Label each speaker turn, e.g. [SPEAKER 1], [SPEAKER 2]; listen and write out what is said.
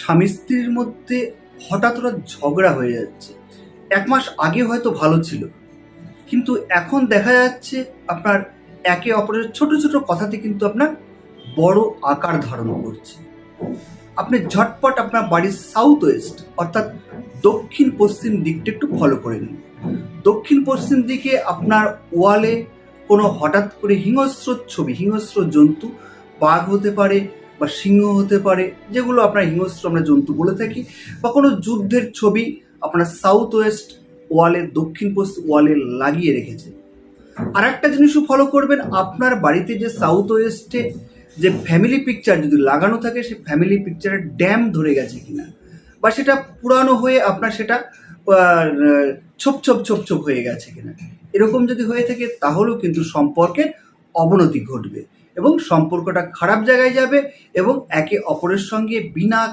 [SPEAKER 1] স্বামী স্ত্রীর মধ্যে হঠাৎ ঝগড়া হয়ে যাচ্ছে। 1 মাস আগে হয়তো ভালো ছিল, কিন্তু এখন দেখা যাচ্ছে আপনার একে অপরের ছোট ছোট কথাতে কিন্তু আপনার বড় আকার ধারণ করছে। আপনি ঝটপট আপনার বাড়ির সাউথ ওয়েস্ট অর্থাৎ দক্ষিণ পশ্চিম দিকটা একটু ফলো করে নিন। দক্ষিণ পশ্চিম দিকে আপনার ওয়ালে কোনো হঠাৎ করে হিংস্র ছবি, হিংস্র জন্তু, বাঘ হতে পারে বা সিংহ হতে পারে, যেগুলো আপনার হিংস্র আমরা জন্তু বলে থাকি, বা কোনো যুদ্ধের ছবি আপনার সাউথ ওয়েস্ট ওয়ালে, দক্ষিণ পশ্চিম ওয়ালে লাগিয়ে রেখেছে। আর একটা জিনিসও ফলো করবেন, আপনার বাড়িতে যে সাউথ ওয়েস্টে যে ফ্যামিলি পিকচার যদি লাগানো থাকে, সেই ফ্যামিলি পিকচারের ড্যাম ধরে গেছে কিনা, বা সেটা পুরানো হয়ে আপনার সেটা ছোপ ছোপ ছোপ ছোপ হয়ে গেছে কিনা। এরকম যদি হয়ে থাকে তাহলেও কিন্তু সম্পর্কের অবনতি ঘটবে এবং সম্পর্কটা খারাপ জায়গায় যাবে এবং একে অপরের সঙ্গে বিনা